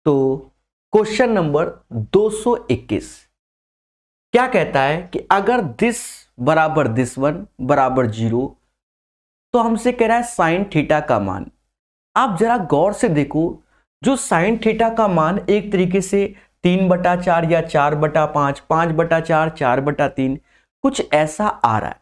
तो question number 221 क्या कहता है कि अगर दिस बराबर दिस वन बराबर 0 तो हमसे कह रहा है साइन थीटा का मान। आप जरा गौर से देखो, जो साइन थीटा का मान एक तरीके से 3/4 या 4/5, 5/4, 4/3 कुछ ऐसा आ रहा है।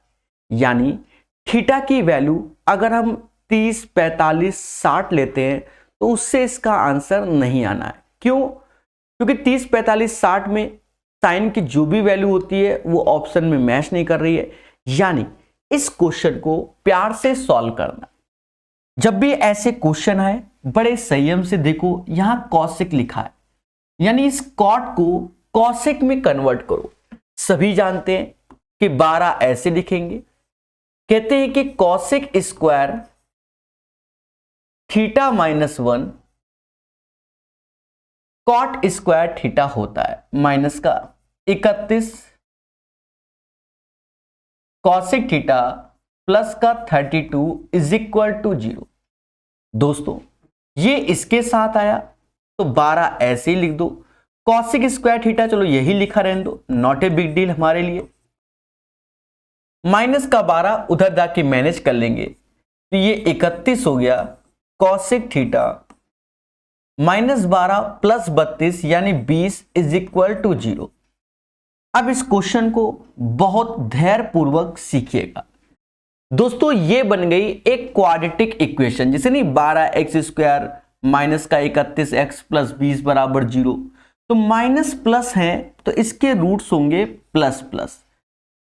यानी थीटा की वैल्यू अगर हम 30, 45, 60 लेते हैं तो उससे इसका आंसर नहीं आना है। क्यों? क्योंकि 30, 45, 60 में साइन की जो भी वैल्यू होती है वो ऑप्शन में मैच नहीं कर रही है। यानी इस क्वेश्चन को प्यार से सॉल्व करना। जब भी ऐसे क्वेश्चन आए बड़े संयम से देखो, यहां कॉसेक लिखा है, यानी इस कॉट को कॉसेक में कन्वर्ट करो। सभी जानते हैं कि 12 ऐसे लिखेंगे, कहते हैं कि cosec square theta -1 cot square theta होता है माइनस का 31 कॉसेक थीटा प्लस का 32 इज इक्वल टू 0। दोस्तों ये इसके साथ आया तो 12 ऐसे ही लिख दो। कॉसेक स्क्वायर थीटा चलो यही लिखा रहने दो, नॉट ए बिग डील हमारे लिए। माइनस का 12 उधर जाके मैनेज कर लेंगे तो ये 31 हो गया कॉसेक थीटा -12 प्लस 32 यानी 20 इज इक्वल टू 0। अब इस क्वेश्चन को बहुत धैर्य पूर्वक सीखिएगा। दोस्तों ये बन गई एक क्वाड्रेटिक इक्वेशन, जैसे नहीं 12x² माइनस का 31x प्लस 20 बराबर 0। तो माइनस प्लस है तो इसके रूट्स होंगे प्लस प्लस।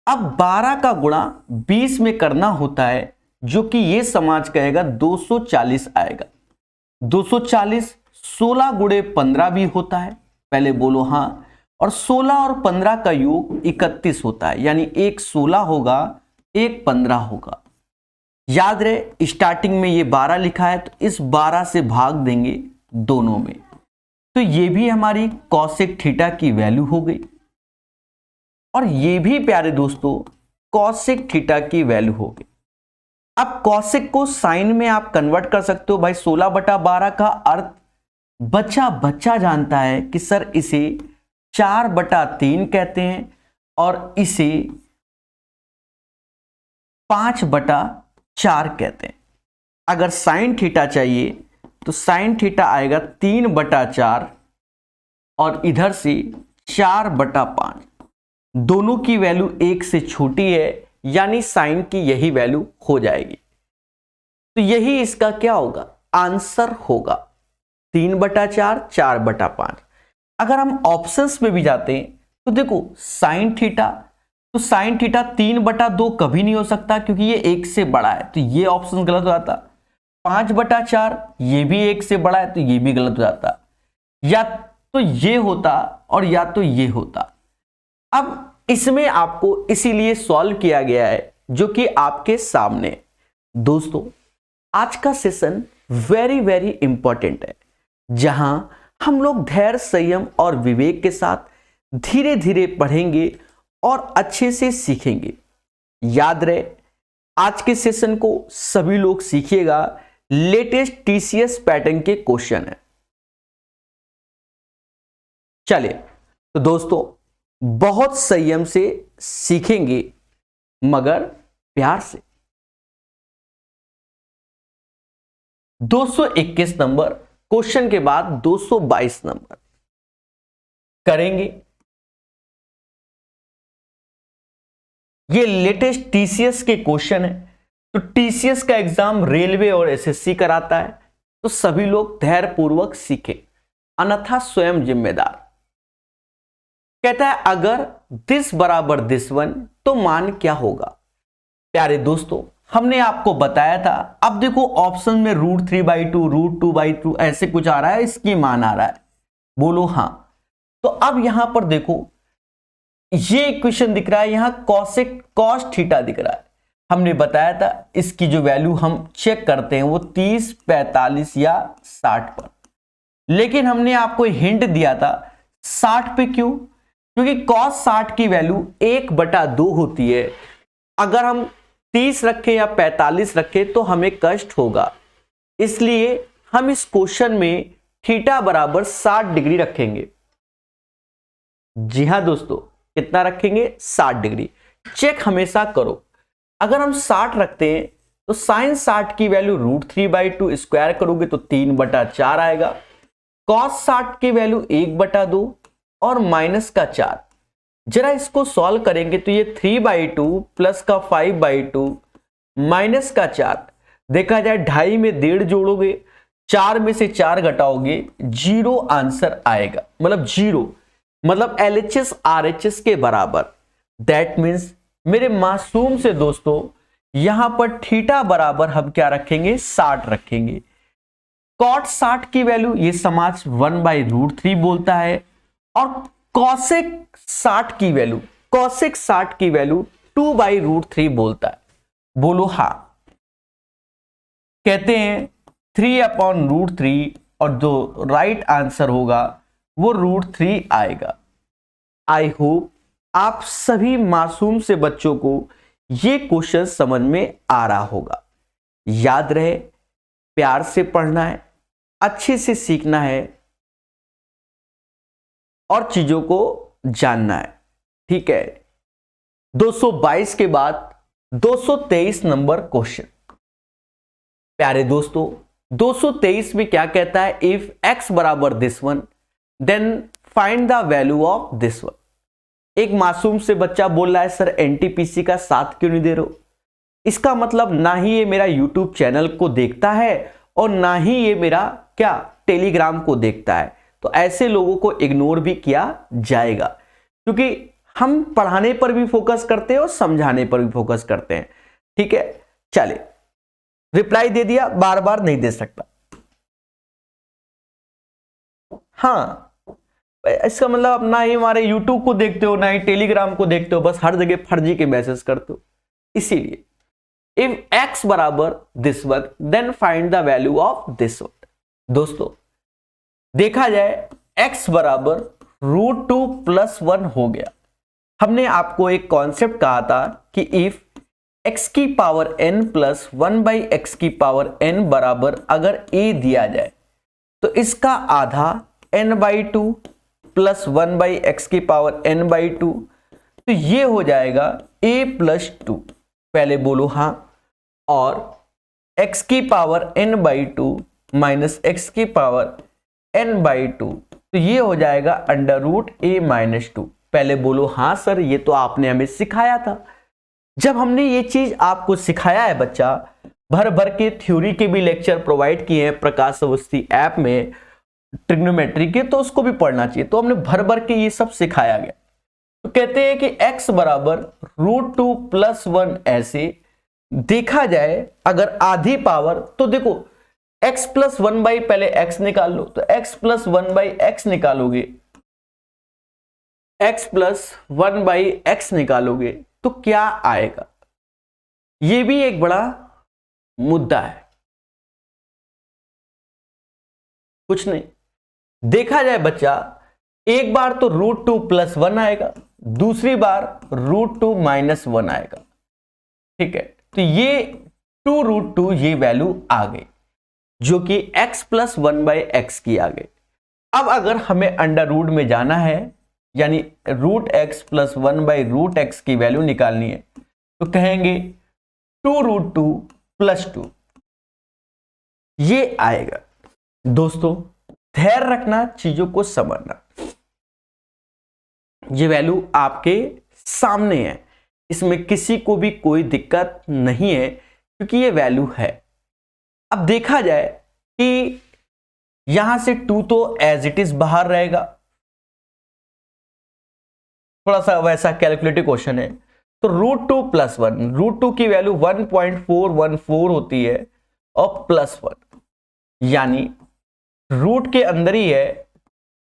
अब 12 का गुणा 20 में करना होता है, जो कि ये समाज कहेगा 240 आएगा। 240 16 गुणे 15 भी होता है, पहले बोलो हाँ। और 16 और 15 का योग 31 होता है, यानी एक 16 होगा एक 15 होगा। याद रहे स्टार्टिंग में ये 12 लिखा है तो इस 12 से भाग देंगे दोनों में, तो ये भी हमारी कॉसेक थीटा की वैल्यू हो गई और ये भी प्यारे दोस्तों कॉसेक थीटा की वैल्यू हो गई। अब कॉसेक को साइन में आप कन्वर्ट कर सकते हो भाई। 16/12 का अर्थ बच्चा जानता है कि सर इसे 4/3 कहते हैं और इसे 5/4 कहते हैं। अगर साइन थीटा चाहिए तो साइन थीटा आएगा 3/4 और इधर से 4/5। दोनों की वैल्यू 1 से छोटी है, यानी साइन की यही वैल्यू हो जाएगी। तो यही इसका क्या होगा, आंसर होगा 3/4, 4/5। अगर हम ऑप्शंस में भी जाते हैं तो देखो साइन थीटा, तो साइन थीटा 3/2 कभी नहीं हो सकता क्योंकि ये 1 से बड़ा है, तो ये ऑप्शन गलत हो जाता। 5/4 ये भी 1 से बड़ा है तो ये भी गलत हो जाता। या तो ये होता और या तो ये होता। अब इसमें आपको इसीलिए सॉल्व किया गया है जो कि आपके सामने। दोस्तों आज का सेशन वेरी वेरी इंपॉर्टेंट है, जहां हम लोग धैर्य, संयम और विवेक के साथ धीरे धीरे पढ़ेंगे और अच्छे से सीखेंगे। याद रहे आज के सेशन को सभी लोग सीखिएगा, लेटेस्ट टीसीएस पैटर्न के क्वेश्चन है। चलिए तो दोस्तों बहुत संयम से सीखेंगे मगर प्यार से। 221 नंबर क्वेश्चन के बाद 222 नंबर करेंगे। ये लेटेस्ट टीसीएस के क्वेश्चन है, तो टीसीएस का एग्जाम रेलवे और एसएससी कराता है, तो सभी लोग धैर्य पूर्वक सीखें, अन्यथा स्वयं जिम्मेदार। कहता है अगर दिस बराबर दिस वन तो मान क्या होगा। प्यारे दोस्तों हमने आपको बताया था, अब देखो ऑप्शन में √3/2, √2/2 ऐसे कुछ आ रहा है, इसकी मान आ रहा है, बोलो हाँ। तो अब यहां पर देखो ये इक्वेशन दिख रहा है, यहां कॉसेक कॉस थीटा दिख रहा है। हमने बताया था इसकी जो वैल्यू हम चेक करते हैं वो 30, 45 या 60 पर, लेकिन हमने आपको हिंट दिया था 60 पे। क्यों? क्योंकि cos 60 की वैल्यू 1/2 होती है। अगर हम 30 रखें या 45 रखें तो हमें कष्ट होगा, इसलिए हम इस क्वेश्चन में थीटा बराबर 60 डिग्री रखेंगे। जी हां दोस्तों, कितना रखेंगे? 60 डिग्री। चेक हमेशा करो, अगर हम 60 रखते हैं तो साइन 60 की वैल्यू √3/2, स्क्वायर करोगे तो 3/4 आएगा। कॉस 60 की वैल्यू 1/2 और माइनस का 4। जरा इसको सॉल्व करेंगे तो ये 3/2 प्लस का 5/2 माइनस का 4। देखा जाए 2.5 में 1.5 जोड़ोगे, 4 में से 4 घटाओगे, 0 आंसर आएगा। मतलब 0 मतलब LHS RHS के बराबर। दैट मीन्स मेरे मासूम से दोस्तों यहां पर थीटा बराबर हम क्या रखेंगे? 60 रखेंगे। कॉट 60 की वैल्यू ये समाज 1/√3 बोलता है, और कॉसेक 60 की वैल्यू 2/√3 बोलता है। बोलो हाँ। कहते हैं 3/√3 और जो राइट आंसर होगा वो √3 आएगा। आई होप आप सभी मासूम से बच्चों को ये क्वेश्चन समझ में आ रहा होगा। याद रहे, प्यार से पढ़ना है, अच्छे से सीखना है और चीजों को जानना है। ठीक है, 222 के बाद 223 नंबर क्वेश्चन। प्यारे दोस्तों, 223 में क्या कहता है? इफ x बराबर this one then find the value of this one. एक मासूम से बच्चा बोल रहा है सर NTPC का साथ क्यों नहीं दे रहे हो? इसका मतलब ना ही ये मेरा YouTube चैनल को देखता है और ना ही ये मेरा क्या टेलीग्राम को देखता है। तो ऐसे लोगों को इग्नोर भी किया जाएगा, क्योंकि हम पढ़ाने पर भी फोकस करते हैं और समझाने पर भी फोकस करते हैं। ठीक है, चले रिप्लाई दे दिया, बार बार नहीं दे सकता। हाँ, इसका मतलब आप ना ही हमारे YouTube को देखते हो ना ही टेलीग्राम को देखते हो, बस हर जगह फर्जी के मैसेज करते हो। इसीलिए इफ x बराबर this one then find the value of this one. दोस्तों देखा जाए x बराबर √2 + 1 हो गया। हमने आपको एक कॉन्सेप्ट कहा था कि इफ x की पावर n + 1/x की पावर n बराबर अगर a दिया जाए तो इसका आधा n/2 + 1/x की पावर n/2, तो ये हो जाएगा a + 2। पहले बोलो हाँ। और x की पावर n/2 - x की पावर n/2, तो ये हो जाएगा √a - 2। पहले बोलो हाँ सर, ये तो आपने हमें सिखाया था। जब हमने ये चीज आपको सिखाया है बच्चा, भर भर के थ्योरी के भी लेक्चर प्रोवाइड किए हैं प्रकाश अवस्थी ऐप में ट्रिग्नोमेट्री के, तो उसको भी पढ़ना चाहिए। तो हमने भर भर के ये सब सिखाया गया। तो कहते हैं कि x बराबर √2 + 1। ऐसे देखा जाए अगर आधी पावर, तो देखो x + 1/, पहले x निकाल लो, तो x + 1/x निकालोगे, x + 1/x निकालोगे तो क्या आएगा? ये भी एक बड़ा मुद्दा है। कुछ नहीं, देखा जाए बच्चा, एक बार तो √2 + 1 आएगा, दूसरी बार √2 - 1 आएगा। ठीक है, तो ये 2√2 ये वैल्यू आ गई, जो कि x + 1/x की आ गई। अब अगर हमें अंडर रूट में जाना है, यानी √x + 1/√x की वैल्यू निकालनी है, तो कहेंगे 2√2 + 2 ये आएगा। दोस्तों धैर्य रखना, चीजों को समझना। ये वैल्यू आपके सामने है, इसमें किसी को भी कोई दिक्कत नहीं है, क्योंकि ये वैल्यू है। अब देखा जाए कि यहां से 2 तो एज इट इज बाहर रहेगा, थोड़ा सा वैसा कैलकुलेटिव क्वेश्चन है। तो √2 + 1, √2 की वैल्यू 1.414 होती है और +1, यानी रूट के अंदर ही है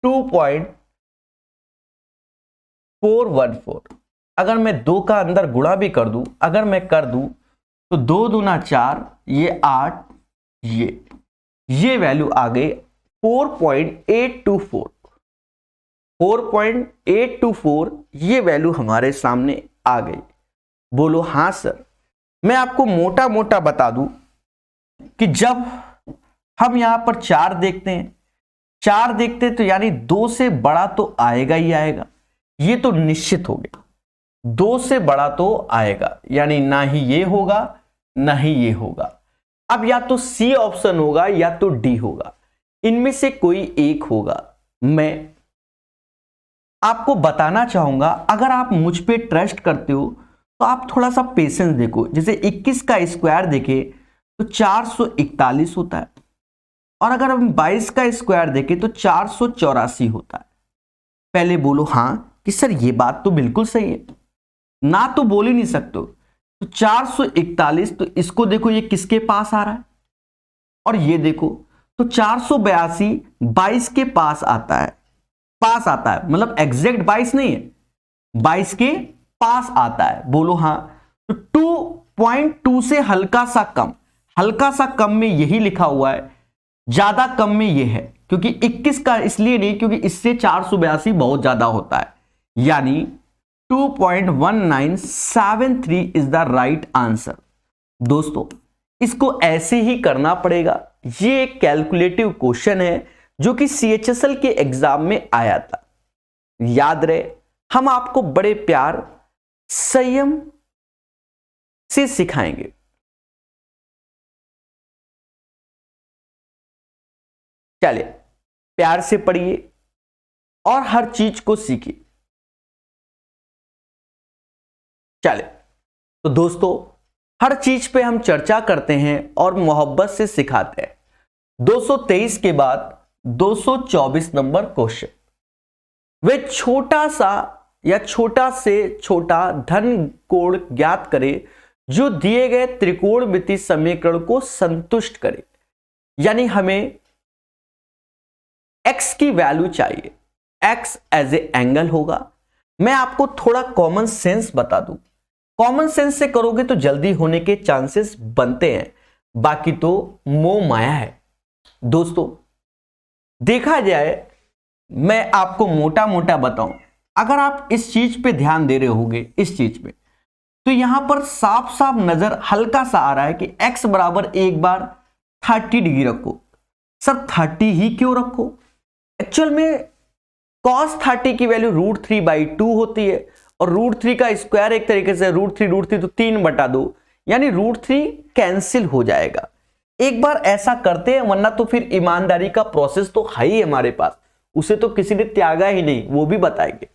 2.414। अगर मैं 2 का अंदर गुणा भी कर दूं, अगर मैं कर दूं तो 2 दूना 4, ये 8, ये वैल्यू आ गई 4.824। 4.824 ये वैल्यू हमारे सामने आ गई। बोलो हाँ सर। मैं आपको मोटा मोटा बता दूं कि जब हम यहां पर 4 देखते हैं 4 देखते तो यानी 2 से बड़ा तो आएगा ही आएगा, ये तो निश्चित हो गया। 2 से बड़ा तो आएगा, यानी ना ही ये होगा ना ही ये होगा। अब या तो सी ऑप्शन होगा या तो डी होगा, इनमें से कोई एक होगा। मैं आपको बताना चाहूंगा, अगर आप मुझ पे ट्रस्ट करते हो तो आप थोड़ा सा पेशेंस देखो। जैसे 21 का स्क्वायर देखें तो 441 होता है, और अगर हम 22 का स्क्वायर देखें तो 484 होता है। पहले बोलो हाँ कि सर ये बात तो बिल्कुल सही है, ना तो बोल ही नहीं सकते हो। तो 441, तो इसको देखो ये किसके पास आ रहा है, और ये देखो तो 482 22 के पास आता है, मतलब एग्जैक्ट 22 नहीं है, 22 के पास आता है। बोलो हाँ। तो 2.2 से हल्का सा कम में यही लिखा हुआ है, ज्यादा कम में ये है, क्योंकि 21 का इसलिए नहीं क्योंकि इससे 482 बहुत ज्यादा होता है, यानी 2.1973 इज द राइट आंसर। दोस्तों इसको ऐसे ही करना पड़ेगा, ये एक कैलकुलेटिव क्वेश्चन है जो कि CHSL के एग्जाम में आया था। याद रहे, हम आपको बड़े प्यार संयम से सिखाएंगे। चलिए प्यार से पढ़िए और हर चीज को सीखिए। चलिए तो दोस्तों हर चीज पे हम चर्चा करते हैं और मोहब्बत से सिखाते हैं। 223 के बाद 224 नंबर क्वेश्चन, वे छोटा सा या छोटा से छोटा धन कोण ज्ञात करे जो दिए गए त्रिकोणमिति समीकरण को संतुष्ट करे। यानी हमें x की वैल्यू चाहिए, x एज ए एंगल होगा। मैं आपको थोड़ा कॉमन सेंस बता दूं, कॉमन सेंस से करोगे तो जल्दी होने के चांसेस बनते हैं, बाकी तो मोह माया है। दोस्तों देखा जाए, मैं आपको मोटा मोटा बताऊं, अगर आप इस चीज पे ध्यान दे रहे होगे, इस चीज पे, तो यहां पर साफ साफ नजर हल्का सा आ रहा है कि x बराबर एक बार 30 डिग्री रखो। सर 30 ही क्यों रखो? एक्चुअल में cos 30 की वैल्यू √3/2 होती है, और √3 का स्क्वायर एक तरीके से √3 तो 3/2, यानी √3 कैंसिल हो जाएगा। एक बार ऐसा करते हैं, वरना तो फिर ईमानदारी का प्रोसेस तो है ही हमारे पास, उसे तो किसी ने त्यागा ही नहीं, वो भी बताएंगे।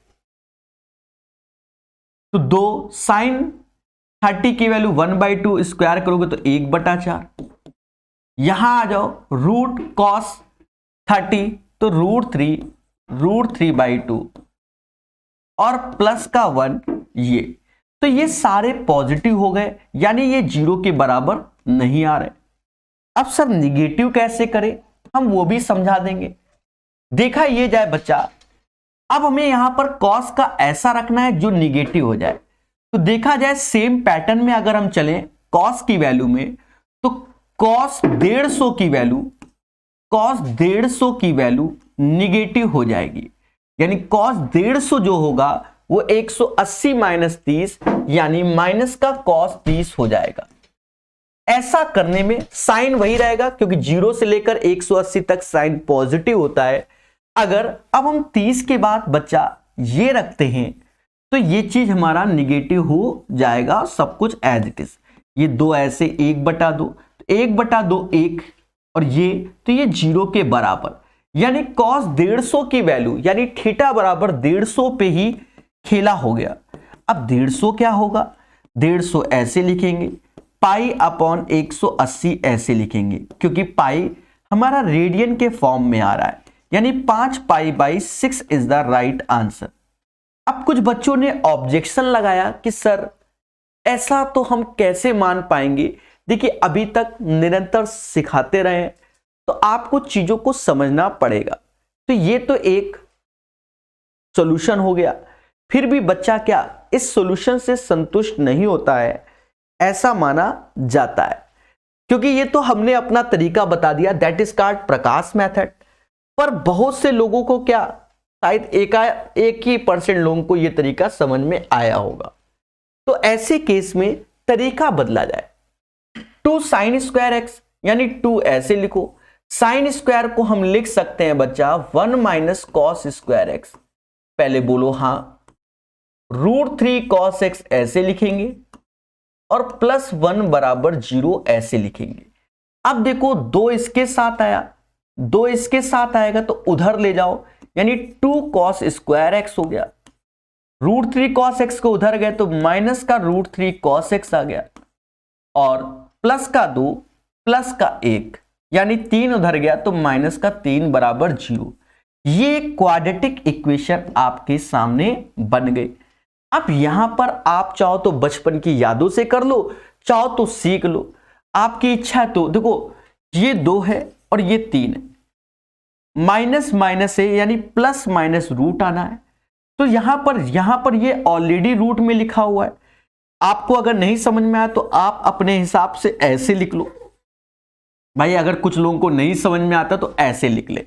तो 2 sin 30 की वैल्यू 1/2 स्क्वायर करोगे तो 1/4। यहां आ जाओ √cos 30 तो √3/2 और प्लस का 1 ये, तो ये सारे पॉजिटिव हो गए, यानी ये 0 के बराबर नहीं आ रहे। अब सर निगेटिव कैसे करें, हम वो भी समझा देंगे। देखा ये जाए बच्चा, अब हमें यहां पर cos का ऐसा रखना है जो निगेटिव हो जाए। तो देखा जाए सेम पैटर्न में अगर हम चलें cos की वैल्यू में, तो cos 150 की वैल्यू निगेटिव हो जाएगी, यानी cos 150 जो होगा वो 180 - 30, यानी माइनस का cos 30 हो जाएगा। ऐसा करने में साइन वही रहेगा, क्योंकि 0 से लेकर 180 तक साइन पॉजिटिव होता है। अगर अब हम 30 के बाद बच्चा ये रखते हैं तो ये चीज हमारा निगेटिव हो जाएगा, सब कुछ एज इट इज। ये 2 ऐसे 1/2, 1/2 1, और ये तो ये 0 के बराबर, यानी cos 150 की वैल्यू, यानी थीटा बराबर 150 पे ही खेला हो गया। अब 150 क्या होगा, 150 ऐसे लिखेंगे, π/180 ऐसे लिखेंगे, क्योंकि पाई हमारा रेडियन के फॉर्म में आ रहा है, यानी 5π/6 इज द राइट आंसर। अब कुछ बच्चों ने ऑब्जेक्शन लगाया कि सर ऐसा तो हम कैसे मान पाएंगे। देखिए अभी तक निरंतर सिखाते रहे, तो आपको चीजों को समझना पड़ेगा। तो ये तो एक सॉल्यूशन हो गया, फिर भी बच्चा क्या इस सॉल्यूशन से संतुष्ट नहीं होता है, ऐसा माना जाता है, क्योंकि ये तो हमने अपना तरीका बता दिया, that is called Prakash method. पर बहुत से लोगों को क्या, शायद 1% लोगों को यह तरीका समझ में आया होगा। तो ऐसे केस में तरीका बदला जाए, 2 sin² x, यानी 2 ऐसे लिखो, साइन स्क्वायर को हम लिख सकते हैं बच्चा 1 माइनस कॉस स्क्वायर एक्स। पहले बोलो हाँ। √3 cos x ऐसे लिखेंगे और +1 बराबर 0 ऐसे लिखेंगे। अब देखो 2 इसके साथ आया, 2 इसके साथ आएगा तो उधर ले जाओ, यानी 2 cos स्क्वायर एक्स हो गया। √3 cos x को उधर गए तो माइनस का √3 cos x आ गया, और प्लस का 2 प्लस का 1 यानी 3 उधर गया तो माइनस का 3 बराबर 0। ये क्वाड्रेटिक इक्वेशन आपके सामने बन गई। अब यहां पर आप चाहो तो बचपन की यादों से कर लो, चाहो तो सीख लो, आपकी इच्छा है। तो देखो ये 2 है और ये 3 है, माइनस माइनस है यानी प्लस माइनस रूट आना है। तो यहां पर ये ऑलरेडी रूट में लिखा हुआ है। आपको अगर नहीं समझ में आया तो आप अपने हिसाब से ऐसे लिख लो भाई, अगर कुछ लोगों को नहीं समझ में आता तो ऐसे लिख ले,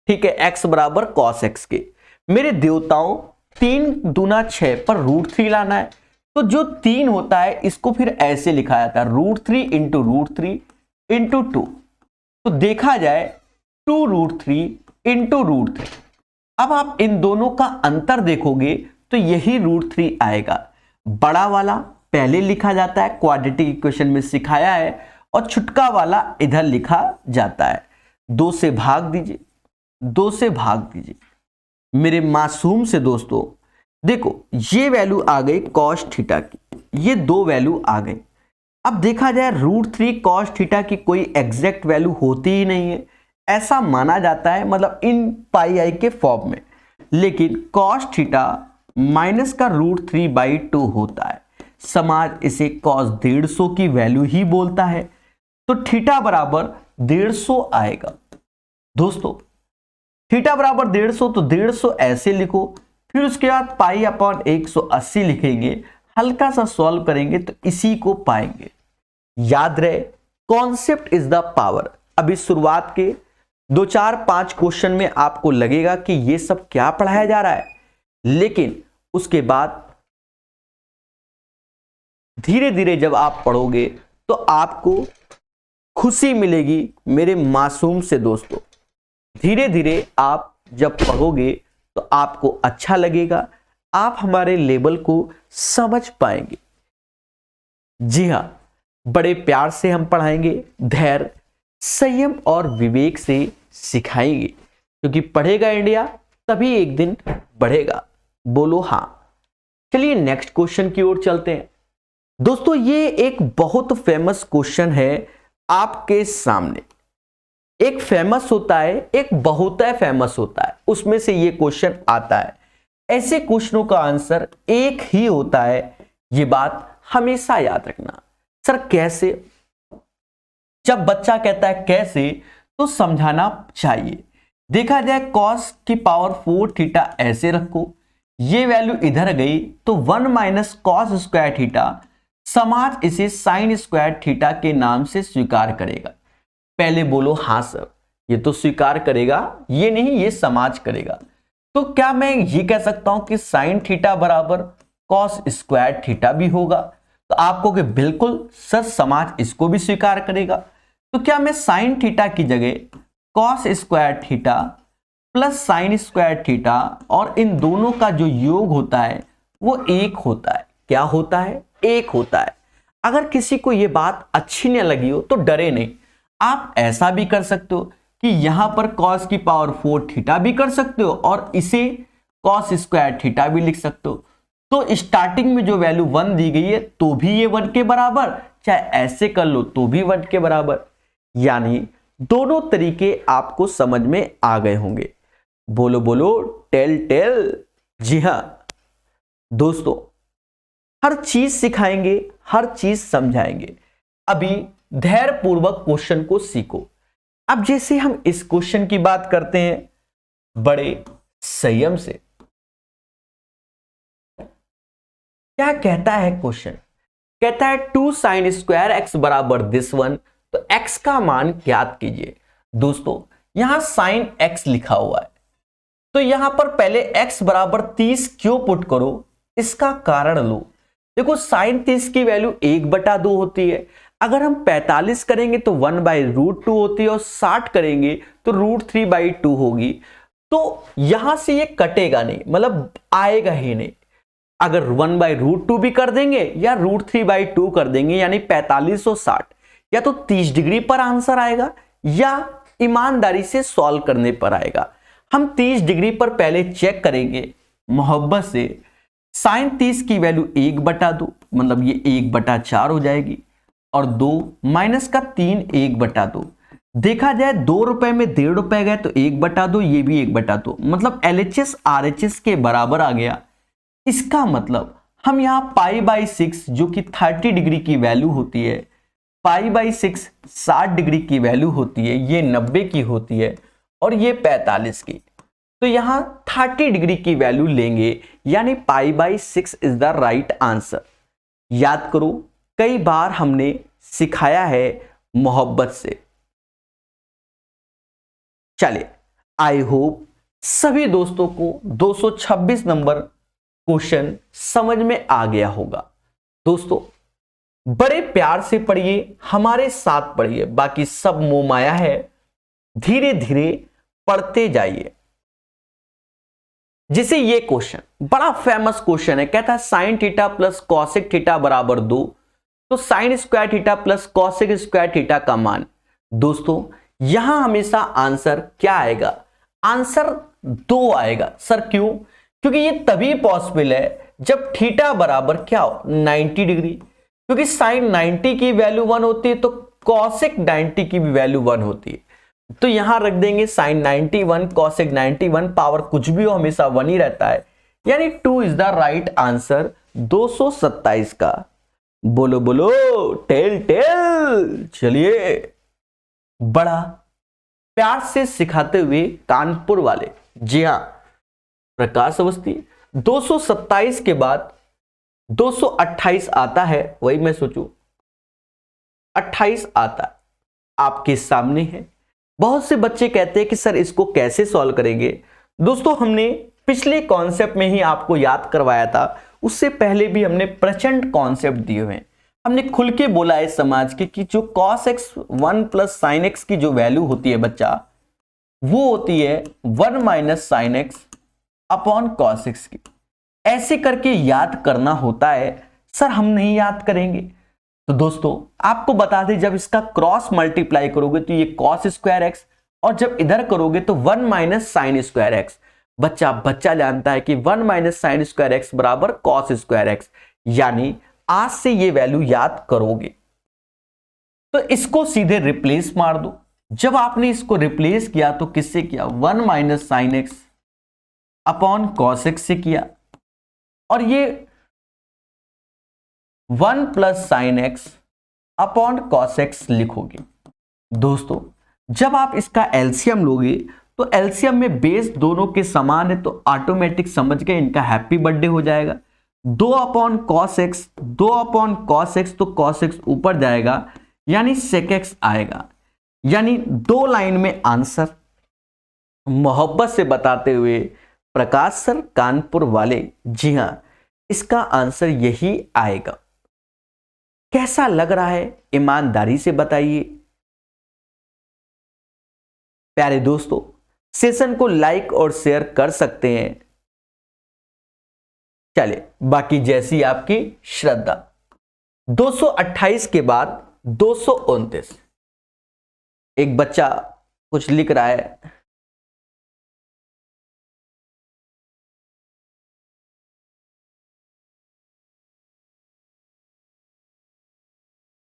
ठीक है। x बराबर cos x के, मेरे देवताओं 3 दूना 6 पर √3 लाना है, तो जो 3 होता है इसको फिर ऐसे लिखा जाता है √3 इंटू √3 इंटू 2। तो देखा जाए 2 √3 इंटू √3। अब आप इन दोनों का अंतर देखोगे तो यही √3 आएगा। बड़ा वाला पहले लिखा जाता है, क्वाड्रेटिक इक्वेशन में सिखाया है, और छुटका वाला इधर लिखा जाता है। 2 से भाग दीजिए, 2 से भाग दीजिए मेरे मासूम से दोस्तों। देखो ये वैल्यू आ गई cos थीटा की, ये 2 वैल्यू आ गई। अब देखा जाए √3 cos थीटा की कोई एग्जैक्ट वैल्यू होती ही नहीं है, ऐसा माना जाता है, मतलब इन पाई आई के फॉर्म में। लेकिन cos थीटा माइनस का √3/2 होता है, समाज इसे cos 150 की वैल्यू ही बोलता है, तो थीटा बराबर 150 आएगा। दोस्तों थीटा बराबर 150, तो 150 ऐसे लिखो, फिर उसके बाद पाई अपॉन 180 लिखेंगे, हल्का सा सॉल्व करेंगे तो इसी को पाएंगे। याद रहे कॉन्सेप्ट इज द पावर। अभी शुरुआत के 2 4 5 क्वेश्चन में आपको लगेगा कि ये सब क्या पढ़ाया जा रहा है, लेकिन उसके बाद धीरे धीरे जब आप पढ़ोगे तो आपको खुशी मिलेगी मेरे मासूम से दोस्तों। धीरे धीरे आप जब पढ़ोगे तो आपको अच्छा लगेगा, आप हमारे लेवल को समझ पाएंगे। जी हां, बड़े प्यार से हम पढ़ाएंगे, धैर्य संयम और विवेक से सिखाएंगे, क्योंकि पढ़ेगा इंडिया तभी एक दिन बढ़ेगा। बोलो हां। चलिए नेक्स्ट क्वेश्चन की ओर चलते हैं। दोस्तों ये एक बहुत फेमस क्वेश्चन है आपके सामने। एक फेमस होता है, एक बहुत फेमस होता है, उसमें से ये क्वेश्चन आता है। ऐसे क्वेश्चनों का आंसर एक ही होता है, ये बात हमेशा याद रखना। सर कैसे? जब बच्चा कहता है कैसे तो समझाना चाहिए। देखा जाए cos की पावर 4 थीटा ऐसे रखो, ये वैल्यू इधर गई तो 1 माइनस cos स्क्वायर थीटा, समाज इसे साइन स्क्वायर थीटा के नाम से स्वीकार करेगा। पहले बोलो हाँ सर, ये तो स्वीकार करेगा, ये नहीं ये समाज करेगा। तो क्या मैं ये कह सकता हूं कि साइन थीटा बराबर cos स्क्वायर थीटा भी होगा? तो आपको कि बिल्कुल सर समाज इसको भी स्वीकार करेगा। तो क्या मैं साइन थीटा की जगह cos square theta plus sine square theta, और इन दोनों का जो योग होता है वो 1 होता है। क्या होता है? 1 होता है। अगर किसी को ये बात अच्छी न लगी हो तो डरे नहीं, आप ऐसा भी कर सकते हो कि यहां पर cos की पावर 4 थीटा भी कर सकते हो और इसे cos स्क्वायर थीटा भी लिख सकते हो। तो स्टार्टिंग में जो वैल्यू 1 दी गई है तो भी ये 1 के बराबर, चाहे ऐसे कर लो तो भी 1 के बराबर। यानी दोनों तरीके आपको समझ में आ गए होंगे। बोलो बोलो टेल टेल। जी हां दोस्तों, हर चीज सिखाएंगे, हर चीज समझाएंगे। अभी धैर्य पूर्वक क्वेश्चन को सीखो। अब जैसे हम इस क्वेश्चन की बात करते हैं बड़े संयम से। क्या कहता है क्वेश्चन? कहता है 2 साइन स्क्वायर एक्स बराबर दिस वन, तो x का मान ज्ञात कीजिए। दोस्तों यहां साइन x लिखा हुआ है, तो यहां पर पहले x बराबर 30 क्यों पुट करो, इसका कारण लो। देखो साइन 30 की वैल्यू 1/2 होती है। अगर हम 45 करेंगे तो 1/√2 होती है और 60 करेंगे तो √3/2 होगी। तो यहां से ये कटेगा नहीं, मतलब आएगा ही नहीं। अगर 1/√2 भी कर देंगे या √3/2 कर देंगे, यानी 45 और 60, या तो 30 डिग्री पर आंसर आएगा या ईमानदारी से सॉल्व करने पर आएगा। हम 30 डिग्री पर पहले चेक करेंगे मोहब्बत से। sin 30 की वैल्यू 1/2, मतलब ये 1/4 हो जाएगी, और 2 माइनस का 3 1/2। देखा जाए 2 रुपए में 1.5 रुपए गए तो 1/2, ये भी 1/2, मतलब LHS RHS के बराबर आ गया। इसका मतलब हम यहां π/6 जो कि 30 डिग्री की वैल्यू होती है, π/6 60 डिग्री की वैल्यू होती है, ये 90 की होती है और ये 45 की। तो यहां 30 डिग्री की वैल्यू लेंगे, यानी π/6 इज द राइट आंसर। याद करो, कई बार हमने सिखाया है मोहब्बत से। चलिए, आई होप सभी दोस्तों को 226 नंबर क्वेश्चन समझ में आ गया होगा। दोस्तों बड़े प्यार से पढ़िए, हमारे साथ पढ़िए, बाकी सब मोह माया है, धीरे धीरे पढ़ते जाइए। जैसे ये क्वेश्चन बड़ा फेमस क्वेश्चन है, कहता है sin theta plus cosec theta बराबर 2, तो sin square theta plus cosec square theta का मान। दोस्तों यहां हमेशा आंसर क्या आएगा? आंसर 2 आएगा। सर क्यों? क्योंकि ये तभी पॉसिबल है जब थीटा बराबर क्या हो, 90 डिग्री। क्योंकि sin 90 की वैल्यू 1 होती है तो कॉसेक 90 की भी वैल्यू 1 होती है। तो यहां रख देंगे sin 91 कॉसेक 91, पावर कुछ भी हो हमेशा 1 ही रहता है, यानी 2 इज द राइट आंसर 227 का। बोलो बोलो टेल टेल। चलिए, बड़ा प्यार से सिखाते हुए कानपुर वाले, जी हां प्रकाश अवस्थी, 227 के बाद 228 आता है, वही मैं सोचूं 28 आता है, आपके सामने है। बहुत से बच्चे कहते हैं कि सर इसको कैसे सॉल्व करेंगे। दोस्तों हमने पिछले कॉन्सेप्ट में ही आपको याद करवाया था, उससे पहले भी हमने प्रचंड कॉन्सेप्ट दिए हुए हैं। हमने खुल के बोला है समाज के कि जो cos x 1 plus sine x की जो वैल्यू होती है बच्चा, वो होती है 1 minus sine x upon cos x की। ऐसे करके याद करना होता है। सर हम नहीं याद करेंगे, तो दोस्तों आपको बता दें, जब इसका क्रॉस मल्टीप्लाई करोगे तो ये कॉस स्क्वायर एक्स, और जब इधर करोगे तो 1 माइनस साइन स्क्वायर एक्स। बच्चा जानता है कि 1 माइनस साइन स्क्वायर एक्स बराबर कॉस स्क्वायर एक्स, यानी आज से ये वैल्यू याद करोगे। तो इसको सीधे रिप्लेस मार दो। जब आपने इसको रिप्लेस किया तो किससे किया? 1 minus sine x upon cos x से किया, और ये 1 plus sine x upon cos x लिखोगे। दोस्तों जब आप इसका एलसीएम लोगे तो एलसीएम में बेस दोनों के समान है, तो ऑटोमेटिक समझ गए इनका हैप्पी बर्थडे हो जाएगा। 2 upon cos x, 2 upon cos x, तो कॉस एक्स ऊपर जाएगा, यानी सेक एक्स आएगा। यानी 2 लाइन में आंसर। मोहब्बत से बताते हुए प्रकाश सर कानपुर वाले, जी हां इसका आंसर यही आएगा। कैसा लग रहा है ईमानदारी से बताइए। प्यारे दोस्तों सेशन को लाइक और शेयर कर सकते हैं। चलिए, बाकी जैसी आपकी श्रद्धा। 228 के बाद 229। एक बच्चा कुछ लिख रहा है,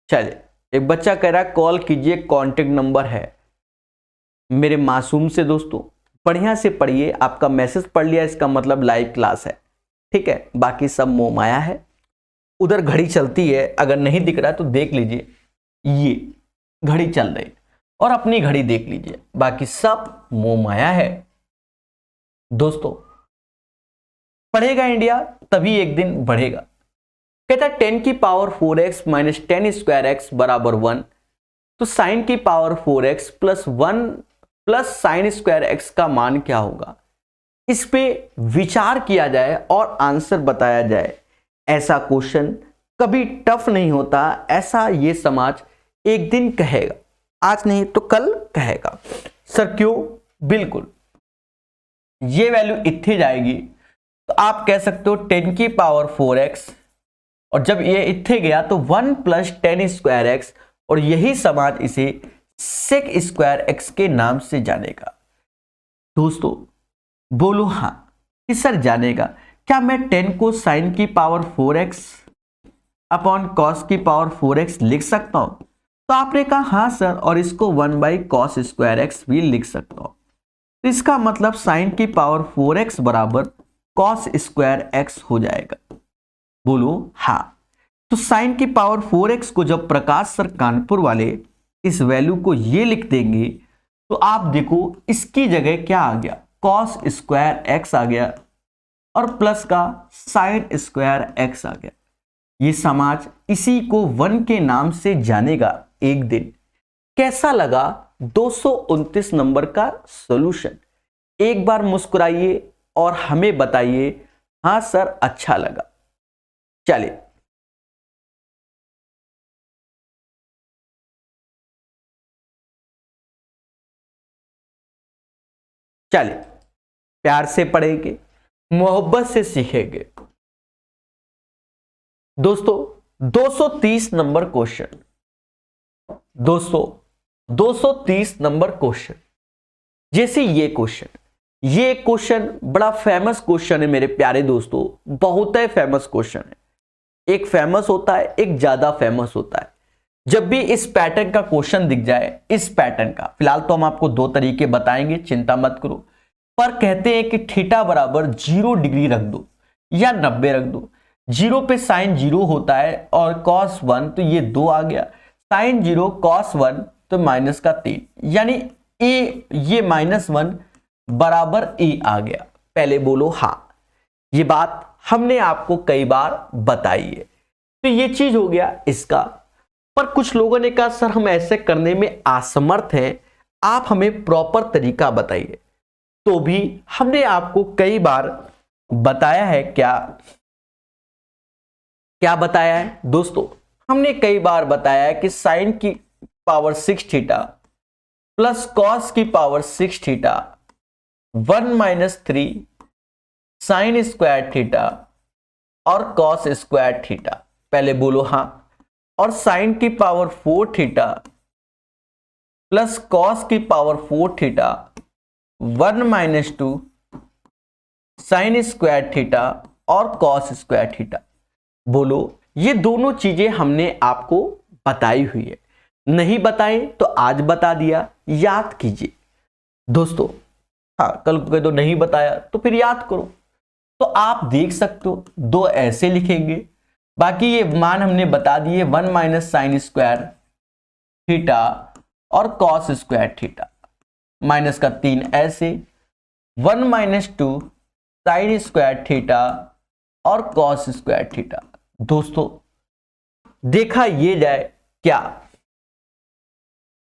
चलिए एक बच्चा कह रहा है कॉल कीजिए, कांटेक्ट नंबर है मेरे मासूम से। दोस्तों बढ़िया से पढ़िए, आपका मैसेज पढ़ लिया इसका मतलब लाइव क्लास है, ठीक है। बाकी सब मोह माया है। उधर घड़ी चलती है, अगर नहीं दिख रहा तो देख लीजिए, ये घड़ी चल रही, और अपनी घड़ी देख लीजिए, बाकी सब मोह माया है। दोस्तों पढ़ेगा इंडिया तभी एक दिन बढ़ेगा। कहता है 10 की power 4x minus 10 square x बराबर 1, तो साइन की power 4x plus 1 plus sine square x का मान क्या होगा? इस पे विचार किया जाए और आंसर बताया जाए। ऐसा क्वेश्चन कभी टफ नहीं होता, ऐसा ये समाज एक दिन कहेगा, आज नहीं तो कल कहेगा। सर क्यों? बिल्कुल, ये वैल्यू इतनी जाएगी तो आप कह सकते हो 10 की पावर 4x, और जब ये इतने गया तो 1 + 10 स्क्वायर एक्स, और यही समाज इसे सेक स्क्वायर एक्स के नाम से जानेगा। दोस्तों बोलो हाँ कि सर जानेगा। क्या मैं 10 को साइन की पावर 4x अपॉन कॉस की पावर 4x लिख सकता हूं? तो आपने कहा हाँ सर, और इसको 1/cos स्क्वायर एक्स भी लिख सकता हूं। तो इसका मतलब साइन की पावर 4x बराबर कॉस स्क्वायर एक्स हो जाएगा। बोलो हाँ। तो साइन की पावर 4x को जब प्रकाश सर कानपुर वाले इस वैल्यू को ये लिख देंगे तो आप देखो इसकी जगह क्या आ गया, कॉस स्क्वायर एक्स आ गया और प्लस का साइन स्क्वायर एक्स आ गया। ये समाज इसी को 1 के नाम से जानेगा एक दिन। कैसा लगा 229 नंबर का सॉल्यूशन? एक बार मुस्कुराइए और हमें बताइए हाँ सर अच्छा लगा। चलिए चलिए प्यार से पढ़ेंगे, मोहब्बत से सीखेंगे। दोस्तों 230 नंबर क्वेश्चन, दोस्तों 230 नंबर क्वेश्चन, जैसे ये क्वेश्चन बड़ा फेमस क्वेश्चन है मेरे प्यारे दोस्तों, बहुत ही फेमस क्वेश्चन है। एक फेमस होता है, एक ज्यादा फेमस होता है। जब भी इस पैटर्न का क्वेश्चन दिख जाए, इस पैटर्न का, फिलहाल तो हम आपको 2 तरीके बताएंगे, चिंता मत करो, पर कहते हैं कि थीटा बराबर 0 डिग्री रख दो या 90 रख दो। 0 पे साइन 0 होता है और cos 1 तो ये 2 आ गया, साइन 0 cos 1 तो -3, यानी ए ये -1 बराबर ए आ गया। पहले बोलो हाँ, ये बात हमने आपको कई बार बताई है। तो ये चीज हो गया इसका। पर कुछ लोगों ने कहा सर हम ऐसे करने में असमर्थ हैं, आप हमें प्रॉपर तरीका बताइए। तो भी हमने आपको कई बार बताया है। क्या बताया है दोस्तों? हमने कई बार बताया है कि साइन की पावर 6 थीटा प्लस कॉस की power 6 theta 1 - 3 sine square theta और कॉस स्क्वायर थीटा। पहले बोलो हाँ। और साइन की पावर 4 थीटा प्लस कॉस की power 4 theta 1 - 2 sine square theta और कॉस स्क्वायर थीटा। बोलो ये दोनों चीजें हमने आपको बताई हुई है, नहीं बताए तो आज बता दिया, याद कीजिए दोस्तों। हाँ कल को तो नहीं बताया तो फिर याद करो। तो आप देख सकते हो 2 ऐसे लिखेंगे, बाकी ये मान हमने बता दिए 1 - साइन स्क्वायर थीटा और कॉस स्क्वायर थीटा, -3 ऐसे 1 - 2 साइन स्क्वायर थीटा और कॉस स्क्वायर थीटा। दोस्तों देखा ये जाए, क्या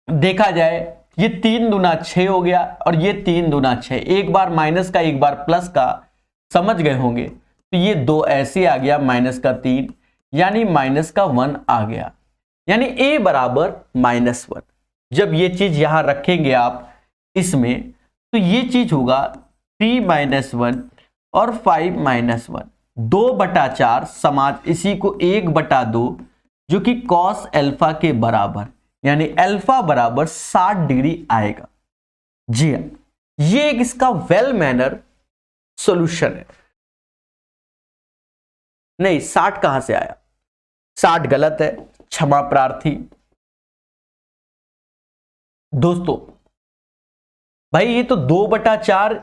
देखा जाए, ये 3 दूना 6 हो गया और ये 3 दूना 6, एक बार माइनस का एक बार प्लस का, समझ गए होंगे। तो ये 2 ऐसे आ गया -3, यानी -1 आ गया, यानी a बराबर -1। जब ये चीज यहां रखेंगे आप इसमें तो ये चीज होगा 3 - 1 और 5 - 1, 2/4 समाज इसी को 1/2 जो कि cos अल्फा के बराबर, यानी अल्फा बराबर 60 डिग्री आएगा। जी हाँ, ये एक इसका वेल मैनर सॉल्यूशन है। नहीं 60 कहां से आया, 60 गलत है, क्षमा प्रार्थी दोस्तों। भाई ये तो 2/4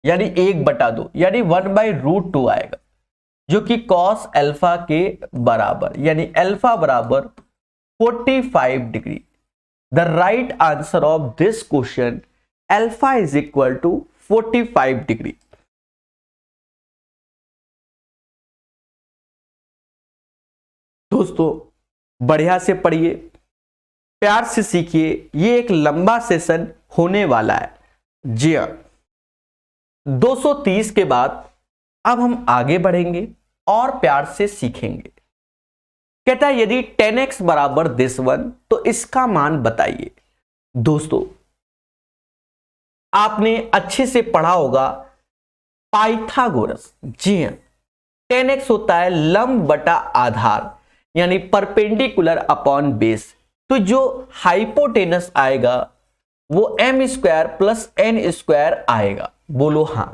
यानी 1/2 यानी 1/√2 आएगा, जो कि cos अल्फा के बराबर, यानी अल्फा बराबर 45 degree. The right answer of this question alpha is equal to 45 degree. दोस्तों बढ़िया से पढ़िए, प्यार से सीखिए, ये एक लंबा सेशन होने वाला है। जी हाँ, 230 के बाद अब हम आगे बढ़ेंगे और प्यार से सीखेंगे। कहता है यदि 10x बराबर दिस वन तो इसका मान बताइए। दोस्तों आपने अच्छे से पढ़ा होगा पाइथागोरस। जी हां, 10x होता है लंब बटा आधार यानी परपेंडिकुलर अपॉन बेस। तो जो हाइपोटेनस आएगा वो m square plus n square आएगा। बोलो हां।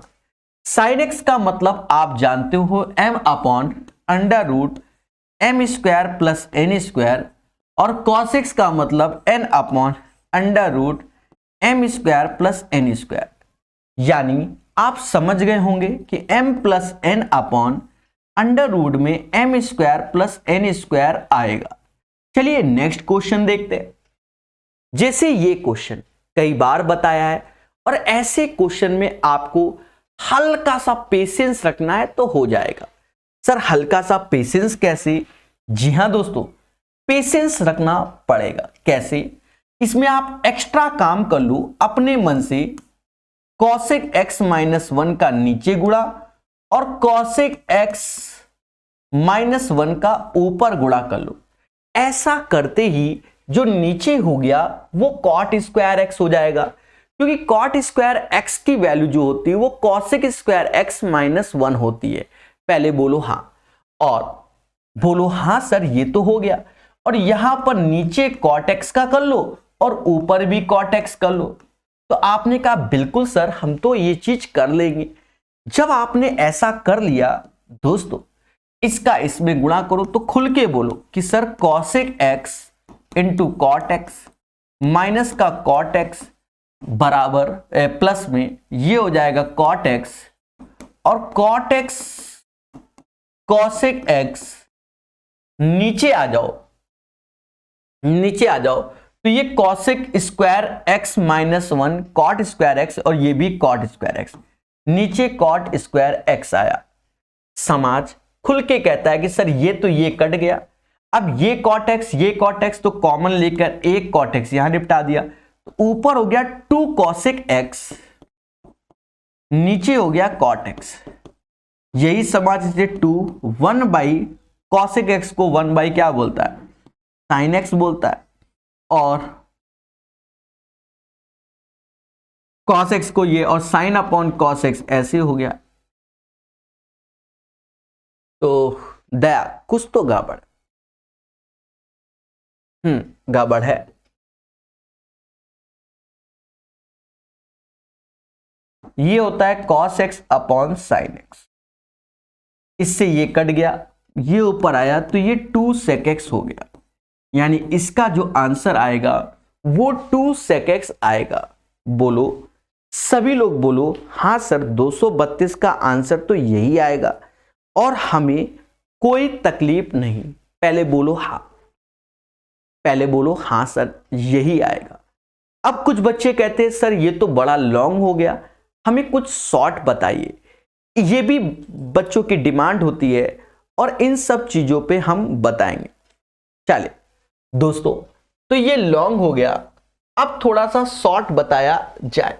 साइन एक्स का मतलब आप जानते हो m upon under root m square plus n square, और कॉस एक्स का मतलब n upon under root m square plus n square. यानी आप समझ गए होंगे कि m plus n upon under root में m square plus n square आएगा। चलिए नेक्स्ट क्वेश्चन देखते हैं। जैसे ये क्वेश्चन कई बार बताया है और ऐसे क्वेश्चन में आपको हल्का सा पेशेंस रखना है तो हो जाएगा। सर हल्का सा पेशेंस कैसे? जी हां दोस्तों, पेशेंस रखना पड़ेगा। कैसे? इसमें आप एक्स्ट्रा काम कर लो अपने मन से। कॉसेक एक्स माइनस वन का नीचे गुणा और कॉसेक एक्स माइनस वन का ऊपर गुणा कर लो। ऐसा करते ही जो नीचे हो गया वो कॉट स्क्वायर एक्स हो जाएगा, क्योंकि कॉट स्क्वायर एक्स की वैल्यू जो होती है वो cosec square x minus one होती है। पहले बोलो हां, और बोलो हां सर ये तो हो गया। और यहां पर नीचे कॉट एक्स का कर लो और ऊपर भी कॉट एक्स कर लो। तो आपने कहा बिल्कुल सर हम तो ये चीज कर लेंगे। जब आपने ऐसा कर लिया दोस्तों, इसका इसमें गुणा करो तो खुल के बोलो कि sir cosec x into cot x minus का कॉट एक्स बराबर प्लस में ये हो जाएगा कॉट एक्स, और कॉट एक्स कॉसेक एक्स नीचे आ जाओ, नीचे आ जाओ तो ये cosec square x minus one cot square x, और ये भी कॉट स्क्वायर एक्स, नीचे कॉट स्क्वायर एक्स आया। समाज खुल के कहता है कि सर ये तो ये कट गया, अब ये कॉट एक्स तो कॉमन लेकर एक कॉट एक्स यहां निपटा दिया, तो ऊपर हो गया टू कॉसेक एक्स, नीचे हो गया कॉट एक्स। यही समाज से to one by cosec x को वन बाई क्या बोलता है? साइन एक्स बोलता है, और कॉस एक्स को ये, और साइन अपॉन कॉस एक्स ऐसे हो गया। तो दया कुछ तो गड़बड़, गड़बड़ है। ये होता है cos x upon sine x, इससे ये कट गया, ये ऊपर आया तो ये टू सेक एक्स हो गया। यानी इसका जो आंसर आएगा वो टू सेक एक्स आएगा। बोलो सभी लोग बोलो हां सर 232 का आंसर तो यही आएगा और हमें कोई तकलीफ नहीं। पहले बोलो हां, पहले बोलो हां सर यही आएगा। अब कुछ बच्चे कहते हैं सर ये तो बड़ा लॉन्ग हो गया, हमें कुछ शॉर्ट बताइए। ये भी बच्चों की डिमांड होती है और इन सब चीजों पे हम बताएंगे। चलिए दोस्तों, तो ये लॉन्ग हो गया, अब थोड़ा सा शॉर्ट बताया जाए।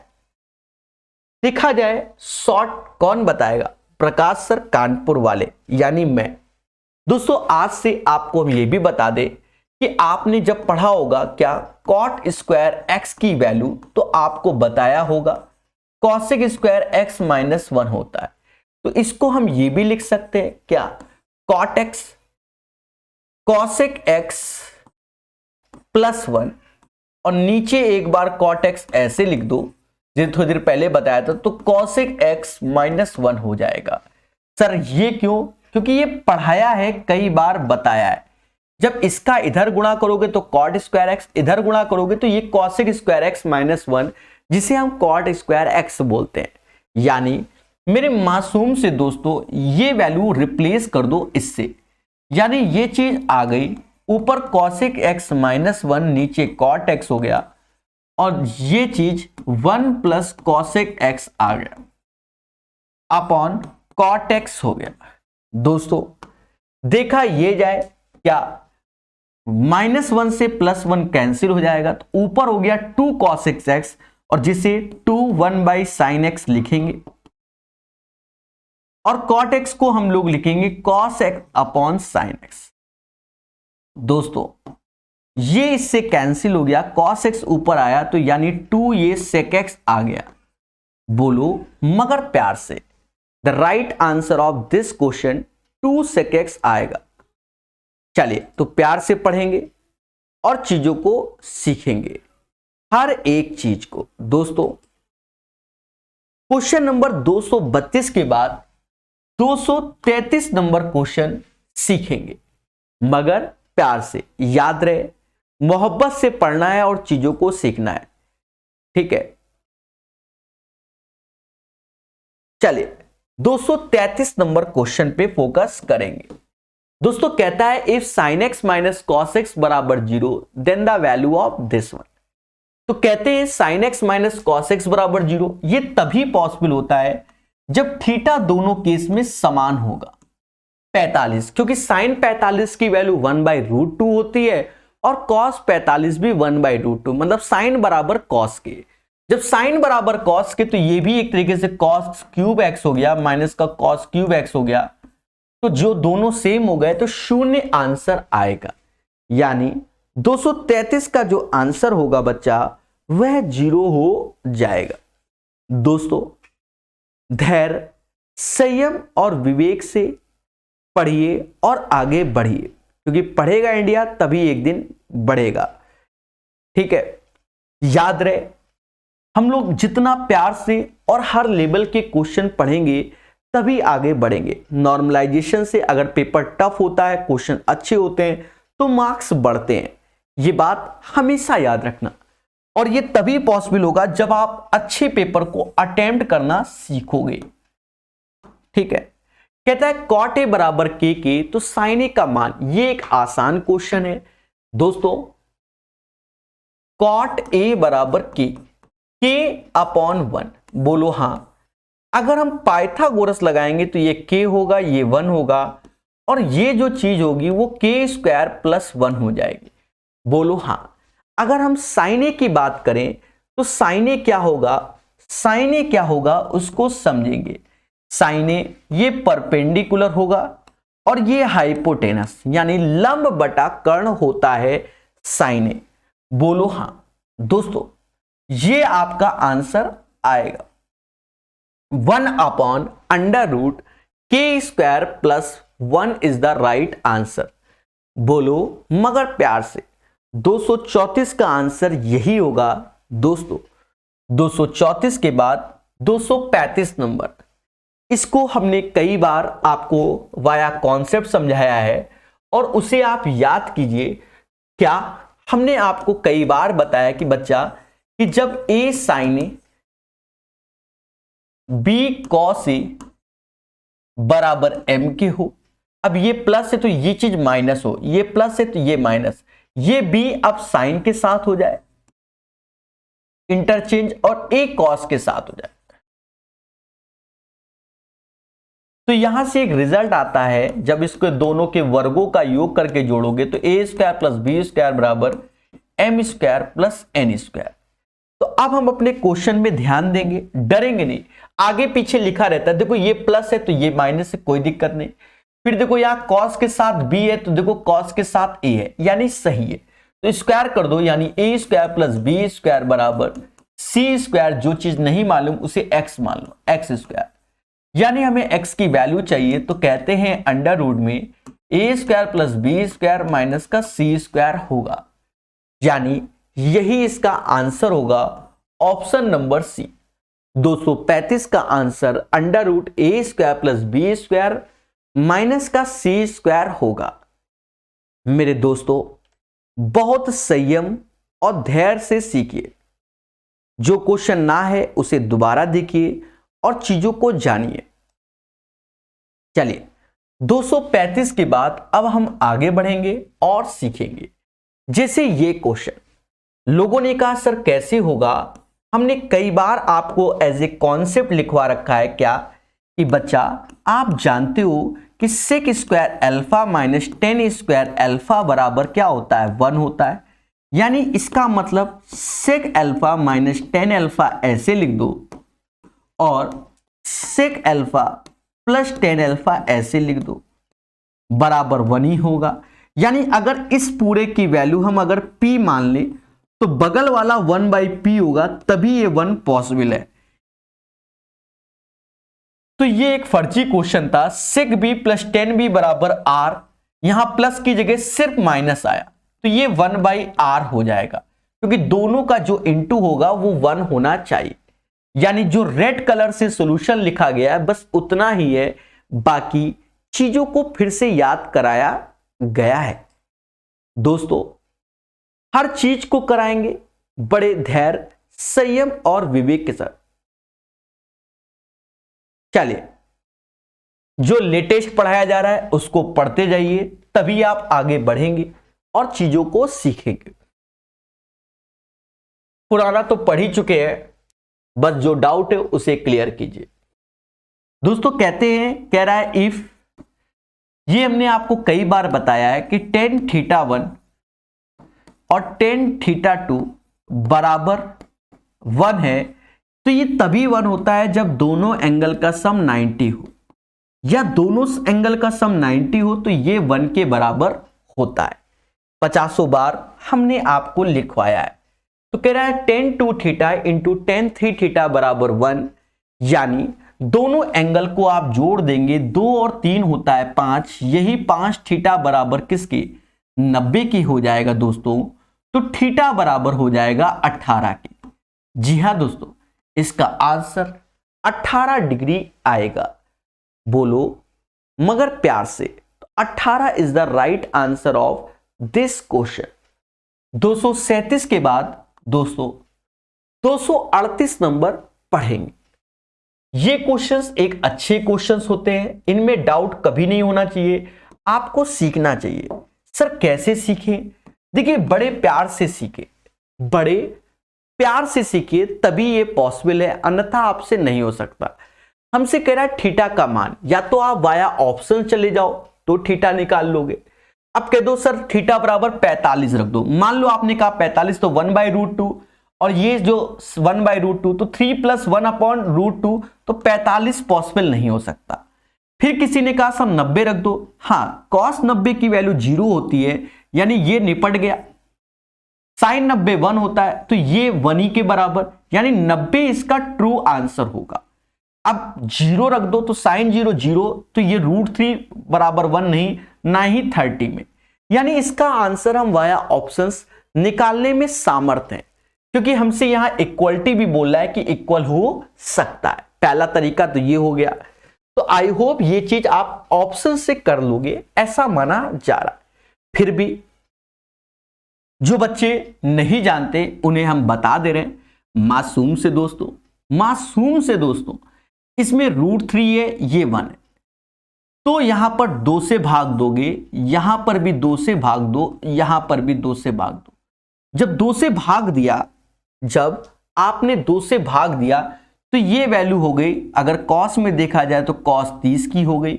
देखा जाए शॉर्ट कौन बताएगा? प्रकाश सर कानपुर वाले यानी मैं। दोस्तों आज से आपको हम ये भी बता दें कि आपने जब पढ़ा होगा क्या कॉट स्क्वायर एक्स की वैल्यू, तो आपको बताया होगा cosec square x minus one होता है। तो इसको हम ये भी लिख सकते हैं क्या, cot x cosec x plus one, और नीचे एक बार कॉट एक्स ऐसे लिख दो जिसे थोड़ी देर पहले बताया था, तो कॉसेक एक्स माइनस वन हो जाएगा। सर ये क्यों? क्योंकि ये पढ़ाया है, कई बार बताया है। जब इसका इधर गुणा करोगे तो कॉट स्क्वायर एक्स, इधर गुणा करोगे तो ये cosec square x minus one, जिसे हम कॉट स्क्वायर एक्स बोलते हैं। यानी मेरे मासूम से दोस्तों ये वैल्यू रिप्लेस कर दो इससे, यानी ये चीज आ गई, ऊपर कॉसेक एक्स माइनस वन नीचे कॉट एक्स हो गया, और ये चीज वन प्लस कॉसेक एक्स आ गया अपॉन कॉट एक्स हो गया। दोस्तों देखा ये जाए क्या, माइनस वन से प्लस वन कैंसिल हो जाएगा, तो ऊपर हो गया टू कॉसेक एक्स, और जिसे to one by sine x लिखेंगे। और cot x को हम लोग लिखेंगे cos x upon sin x। दोस्तों ये इससे कैंसिल हो गया, cos x ऊपर आया तो यानी 2 ये sec x आ गया। बोलो मगर प्यार से, the right answer of this question 2 sec x आएगा। चलिए तो प्यार से पढ़ेंगे और चीजों को सीखेंगे, हर एक चीज को। दोस्तों क्वेश्चन नंबर 232 के बाद 233 नंबर क्वेश्चन सीखेंगे, मगर प्यार से, याद रहे मोहब्बत से पढ़ना है और चीजों को सीखना है, ठीक है। चलिए 233 नंबर क्वेश्चन पे फोकस करेंगे। दोस्तों कहता है if sin x minus cos x बराबर 0 then the value of this one. तो कहते हैं sin x minus cos x बराबर 0, ये तभी पॉसिबल होता है जब थीटा दोनों केस में समान होगा 45, क्योंकि sin 45 की वैल्यू 1/√2 होती है और cos 45 भी 1/√2, मतलब sin बराबर cos के। जब sin बराबर cos के तो ये भी एक तरीके से cos क्यूब x हो गया माइनस का cos क्यूब x हो गया, तो जो दोनों सेम हो गए तो शून्य आंसर आएगा। यानी 233 का जो आंसर होगा बच्चा वह 0 हो जाएगा। दोस्तों धैर्य, संयम और विवेक से पढ़िए और आगे बढ़िए, क्योंकि पढ़ेगा इंडिया तभी एक दिन बढ़ेगा, ठीक है। याद रहे हम लोग जितना प्यार से और हर लेवल के क्वेश्चन पढ़ेंगे तभी आगे बढ़ेंगे। नॉर्मलाइजेशन से अगर पेपर टफ होता है, क्वेश्चन अच्छे होते हैं तो मार्क्स बढ़ते हैं, ये बात हमेशा याद रखना। और ये तभी पॉसिबल होगा जब आप अच्छे पेपर को अटेम्प्ट करना सीखोगे, ठीक है। कहता है cot a बराबर k तो sin a का मान, ये एक आसान क्वेश्चन है दोस्तों। cot a बराबर k अपॉन 1, बोलो हां। अगर हम पाइथागोरस लगाएंगे तो ये k होगा, ये 1 होगा, और ये जो चीज होगी वो k² प्लस 1 हो जाएगी, बोलो हां। अगर हम sin a की बात करें तो sin a क्या होगा, sin a क्या होगा उसको समझेंगे। sin a ये परपेंडिकुलर होगा और ये हाइपोटेनस यानी लंब बटा कर्ण होता है sin a, बोलो हां। दोस्तों ये आपका आंसर आएगा 1/√k² plus 1 is the right answer, बोलो मगर प्यार से। 234 का आंसर यही होगा दोस्तों। 234 के बाद 235 नंबर, इसको हमने कई बार आपको वाया कॉन्सेप्ट समझाया है और उसे आप याद कीजिए। क्या हमने आपको कई बार बताया कि बच्चा कि जब a sin a b cos a बराबर m के हो, अब ये प्लस है तो ये चीज माइनस हो, ये प्लस है तो ये माइनस, ये b अब साइन के साथ हो जाए इंटरचेंज और a cos के साथ हो जाए, तो यहां से एक रिजल्ट आता है। जब इसके दोनों के वर्गों का योग करके जोड़ोगे तो a² प्लस b² बराबर m² प्लस n²। तो अब हम अपने क्वेश्चन में ध्यान देंगे, डरेंगे नहीं। आगे पीछे लिखा रहता है, देखो ये प्लस है तो ये माइनस है, कोई दिक्कत नहीं। फिर देखो यहाँ cos के साथ b है तो देखो cos के साथ a है, यानी सही है, तो स्क्वायर कर दो, यानी a² प्लस b² बराबर c²। जो चीज नहीं मालूम उसे x मान लो, x²। यानी हमें x की वैल्यू चाहिए तो कहते हैं अंडर रूट में a² प्लस b² माइनस का c² होगा, यानी यही इसका आंसर होगा ऑप्शन नंबर सी। 235 का answer under root a² plus b² minus का c² होगा। मेरे दोस्तों बहुत संयम और धैर्य से सीखिए, जो क्वेश्चन ना है उसे दोबारा देखिए और चीजों को जानिए। चलिए 235 के बाद अब हम आगे बढ़ेंगे और सीखेंगे। जैसे ये क्वेश्चन लोगों ने कहा सर कैसे होगा, हमने कई बार आपको एज ए कॉन्सेप्ट लिखवा रखा है क्या कि बच्चा आप जानते हो कि sec² अल्फा माइनस 10² अल्फा बराबर क्या होता है, 1 होता है। यानी इसका मतलब sec अल्फा माइनस 10 अल्फा ऐसे लिख दो और sec alpha plus tan alpha ऐसे लिख दो, बराबर 1 ही होगा। यानी अगर इस पूरे की वैल्यू हम अगर p मान लें तो बगल वाला 1/p होगा, तभी ये 1 पॉसिबल है। तो ये एक फर्जी क्वेश्चन था। सेक बी प्लस 10b बराबर r, यहां प्लस की जगह सिर्फ माइनस आया, तो ये 1/r हो जाएगा, क्योंकि दोनों का जो इंटू होगा वो 1 होना चाहिए। यानी जो रेड कलर से सॉल्यूशन लिखा गया है बस उतना ही है, बाकी चीजों को फिर से याद कराया गया है। दोस्तों हर चीज को कराएंगे बड़े धैर्य, संयम और विवेक के साथ। चलिए, जो लेटेस्ट पढ़ाया जा रहा है उसको पढ़ते जाइए, तभी आप आगे बढ़ेंगे और चीजों को सीखेंगे। पुराना तो पढ़ ही चुके हैं, बस जो डाउट है उसे क्लियर कीजिए। दोस्तों कह रहा है इफ, ये हमने आपको कई बार बताया है कि tan θ1 और tan θ2 बराबर 1 है, तो ये तभी 1 होता है जब दोनों एंगल का सम 90 हो, या दोनों एंगल का सम 90 हो तो ये 1 के बराबर होता है। 50 बार हमने आपको लिखवाया है। तो कह रहा है tan 2θ इंटू tan 3θ बराबर 1, यानी दोनों एंगल को आप जोड़ देंगे, 2 और 3 होता है 5, यही 5θ बराबर किसके 90 की हो जाएगा दोस्तों। तो θ बराबर हो जाएगा 18 के। जी हां दोस्तों, इसका आंसर 18 डिग्री आएगा। बोलो मगर प्यार से, 18 is the right answer of this question. 237 के बाद दोस्तों 238 नंबर पढ़ेंगे। ये क्वेश्चंस एक अच्छे क्वेश्चंस होते हैं, इनमें डाउट कभी नहीं होना चाहिए, आपको सीखना चाहिए। सर कैसे सीखें? देखिए बड़े प्यार से सीखे, बड़े प्यार से सीखिए, तभी ये पॉसिबल है, अन्यथा आपसे नहीं हो सकता। हमसे कह रहा है थीटा का मान, या तो आप वाया ऑप्शन चले जाओ तो थीटा निकाल लोगे। अब कह दो सर थीटा बराबर 45 रख दो, मान लो आपने कहा 45 तो 1/√2, और ये जो 1/√2 तो 3 + 1/√2, तो 45 पॉसिबल नहीं हो सकता। फिर किसी ने कहा सर 90 रख दो, हाँ cos 90 की वैल्यू 0 होती है, यानी ये निपट गया। sin 90 1 होता है, तो ये 1 ही के बराबर, यानी 90 इसका ट्रू आंसर होगा। अब 0 रख दो तो sin 0 0, तो ये √3 बराबर 1 नहीं, ना ही 30 में, यानी इसका आंसर हम वाया ऑप्शंस निकालने में सामर्थ्य हैं, क्योंकि हमसे यहां इक्वलिटी भी बोल रहा है कि इक्वल हो सकता है। पहला तरीका तो ये हो गया। तो आई होप ये चीज आप ऑप्शन से कर लोगे, ऐसा माना जा रहा है। फिर भी जो बच्चे नहीं जानते उन्हें हम बता दे रहे हैं, मासूम से दोस्तों, मासूम से दोस्तों, इसमें √3 है, ये 1 है, तो यहां पर 2 से भाग दोगे, यहां पर भी 2 से भाग दो, यहां पर भी 2 से भाग दो। जब 2 से भाग दिया, जब आपने 2 से भाग दिया तो ये वैल्यू हो गई, अगर कॉस में देखा जाए तो cos 30 की हो गई,